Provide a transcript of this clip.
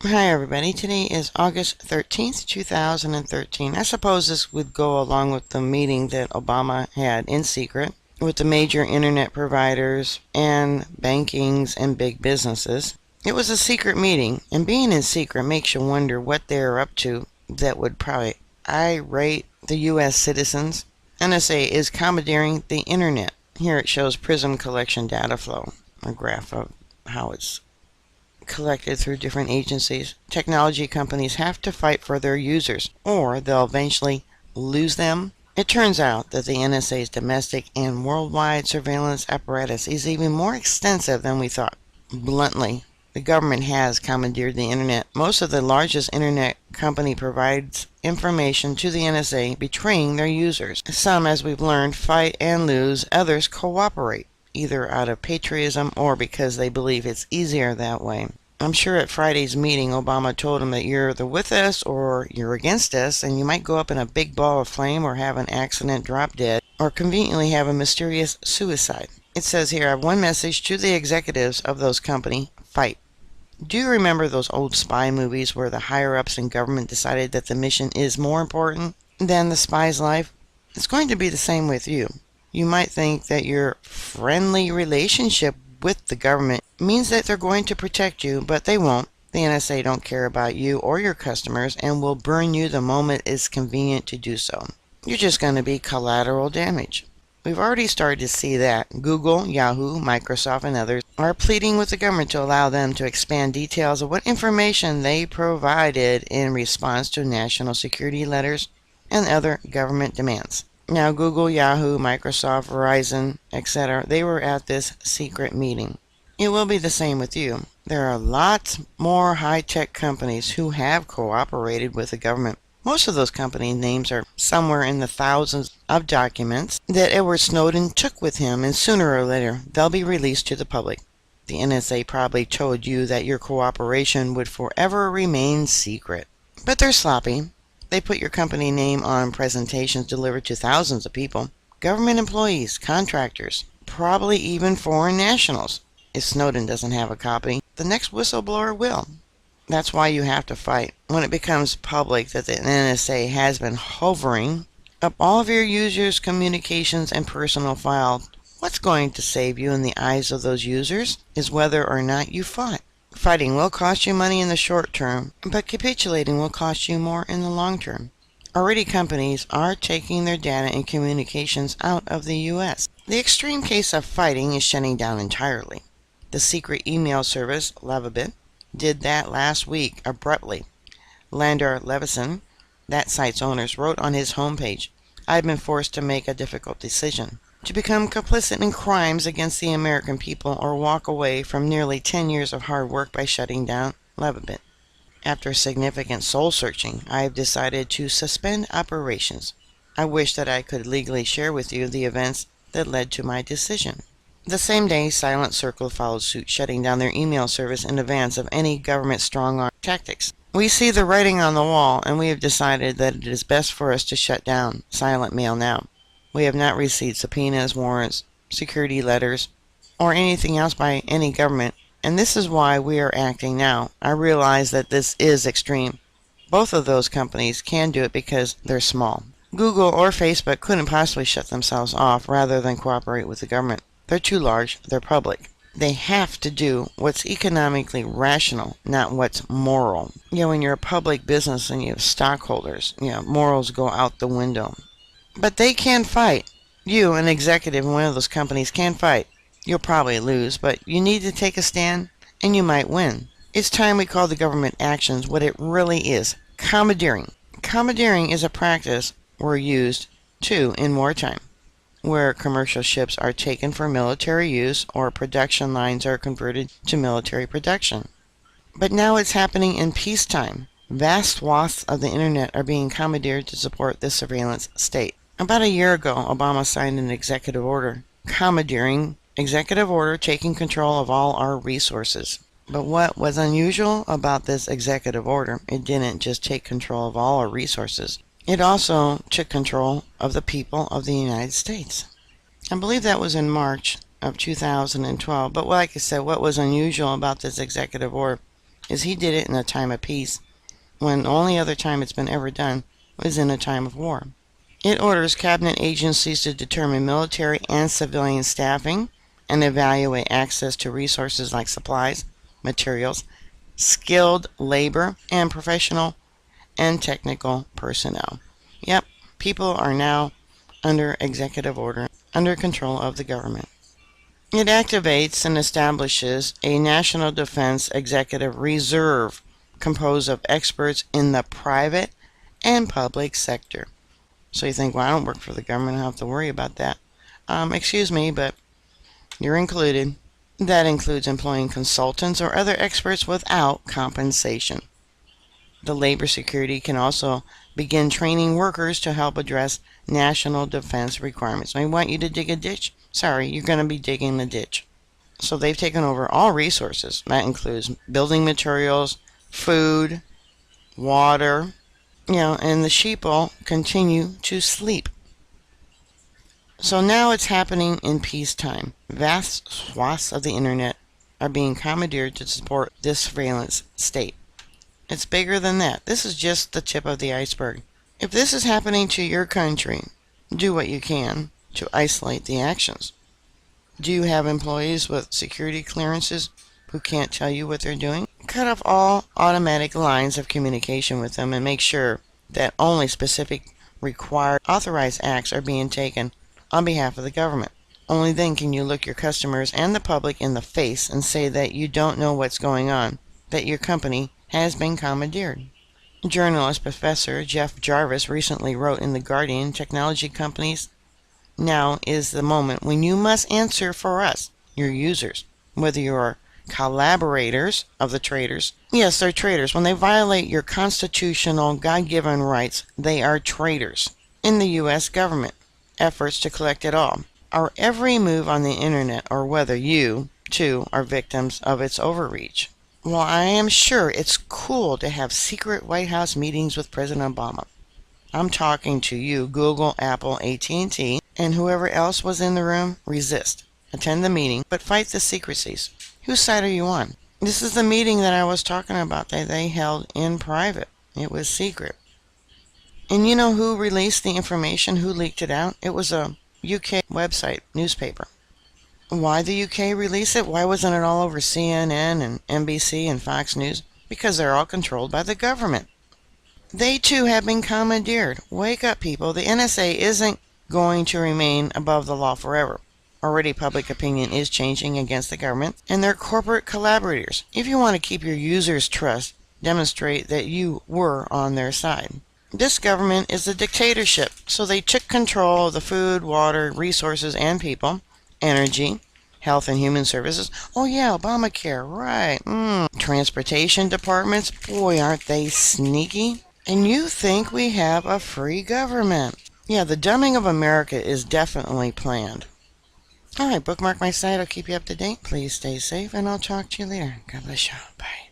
Hi everybody, today is August 13th, 2013. I suppose this would go along with the meeting that Obama had in secret with the major internet providers and bankings and big businesses. It was a secret meeting, and being in secret makes you wonder what they're up to that would probably irate the U.S. citizens. NSA is commandeering the internet. Here it shows Prism collection data flow, a graph of how it's collected through different agencies. Technology companies have to fight for their users, or they'll eventually lose them. It turns out that the NSA's domestic and worldwide surveillance apparatus is even more extensive than we thought. Bluntly, the government has commandeered the internet. Most of the largest internet company provides information to the NSA, betraying their users. Some, as we've learned, fight and lose. Others cooperate, either out of patriotism or because they believe it's easier that way. I'm sure at Friday's meeting, Obama told them that you're either with us or you're against us, and you might go up in a big ball of flame or have an accident, drop dead, or conveniently have a mysterious suicide. It says here, I have one message to the executives of those companies: fight. Do you remember those old spy movies where the higher-ups in government decided that the mission is more important than the spy's life? It's going to be the same with you. You might think that your friendly relationship with the government means that they're going to protect you, but they won't. The NSA don't care about you or your customers and will burn you the moment it's convenient to do so. You're just going to be collateral damage. We've already started to see that. Google, Yahoo, Microsoft, and others are pleading with the government to allow them to expand details of what information they provided in response to national security letters and other government demands. Now, Google, Yahoo, Microsoft, Verizon, etc., they were at this secret meeting. It will be the same with you. There are lots more high-tech companies who have cooperated with the government. Most of those company names are somewhere in the thousands of documents that Edward Snowden took with him, and sooner or later they'll be released to the public. The NSA probably told you that your cooperation would forever remain secret. But they're sloppy. They put your company name on presentations delivered to thousands of people. Government employees, contractors, probably even foreign nationals. If Snowden doesn't have a copy, the next whistleblower will. That's why you have to fight. When it becomes public that the NSA has been hovering up all of your users' communications and personal files, what's going to save you in the eyes of those users is whether or not you fought. Fighting will cost you money in the short term, but capitulating will cost you more in the long term. Already companies are taking their data and communications out of the U.S. The extreme case of fighting is shutting down entirely. The secret email service, Levabit, did that last week abruptly. Landar Levison, that site's owners, wrote on his homepage, I've been forced to make a difficult decision: to become complicit in crimes against the American people or walk away from nearly 10 years of hard work by shutting down Levabit. After significant soul-searching, I have decided to suspend operations. I wish that I could legally share with you the events that led to my decision. The same day, Silent Circle followed suit, shutting down their email service in advance of any government strong-arm tactics. We see the writing on the wall, and we have decided that it is best for us to shut down Silent Mail now. We have not received subpoenas, warrants, security letters, or anything else by any government, and this is why we are acting now. I realize that this is extreme. Both of those companies can do it because they're small. Google or Facebook couldn't possibly shut themselves off rather than cooperate with the government. They're too large, they're public. They have to do what's economically rational, not what's moral. When you're a public business and you have stockholders, morals go out the window. But they can fight. You, an executive in one of those companies, can fight. You'll probably lose, but you need to take a stand, and you might win. It's time we call the government actions what it really is: commandeering. Commandeering is a practice we're used to in wartime, where commercial ships are taken for military use or production lines are converted to military production. But now it's happening in peacetime. Vast swaths of the internet are being commandeered to support this surveillance state. About a year ago, Obama signed an executive order commandeering, executive order taking control of all our resources. But what was unusual about this executive order, it didn't just take control of all our resources. It also took control of the people of the United States. I believe that was in March of 2012. But like I said, what was unusual about this executive order, is he did it in a time of peace, when the only other time it's been ever done was in a time of war. It orders cabinet agencies to determine military and civilian staffing and evaluate access to resources like supplies, materials, skilled labor, and professional and technical personnel. Yep, people are now under executive order, under control of the government. It activates and establishes a National Defense Executive Reserve composed of experts in the private and public sector. So you think, well, I don't work for the government, I don't have to worry about that. Excuse me, but you're included. That includes employing consultants or other experts without compensation. The labor security can also begin training workers to help address national defense requirements. They want you to dig a ditch? Sorry, you're going to be digging the ditch. So they've taken over all resources. That includes building materials, food, water, and the sheeple continue to sleep. So now it's happening in peacetime. Vast swaths of the internet are being commandeered to support this surveillance state. It's bigger than that. This is just the tip of the iceberg. If this is happening to your country, do what you can to isolate the actions. Do you have employees with security clearances who can't tell you what they're doing? Cut off all automatic lines of communication with them and make sure that only specific required authorized acts are being taken on behalf of the government. Only then can you look your customers and the public in the face and say that you don't know what's going on, that your company has been commandeered. Journalist Professor Jeff Jarvis recently wrote in The Guardian, technology companies, now is the moment when you must answer for us, your users, whether you are collaborators of the traitors. Yes, they're traitors. When they violate your constitutional, God-given rights, they are traitors. In the U.S. government efforts to collect it all, our every move on the internet, or whether you, too, are victims of its overreach. Well, I am sure it's cool to have secret White House meetings with President Obama. I'm talking to you, Google, Apple, AT&T, and whoever else was in the room. Resist. Attend the meeting, but fight the secrecies. Whose side are you on? This is the meeting that I was talking about that they held in private. It was secret. And you know who released the information? Who leaked it out? It was a UK website, newspaper. Why the UK release it? Why wasn't it all over CNN and NBC and Fox News? Because they're all controlled by the government. They too have been commandeered. Wake up, people. The NSA isn't going to remain above the law forever. Already public opinion is changing against the government and their corporate collaborators. If you want to keep your users' trust, demonstrate that you were on their side. This government is a dictatorship, so they took control of the food, water, resources, and people, energy, health and human services. Oh yeah, Obamacare, right. Transportation departments, boy, aren't they sneaky. And you think we have a free government. Yeah, the dumbing of America is definitely planned. Alright, bookmark my site. I'll keep you up to date. Please stay safe, and I'll talk to you later. God bless you. Bye.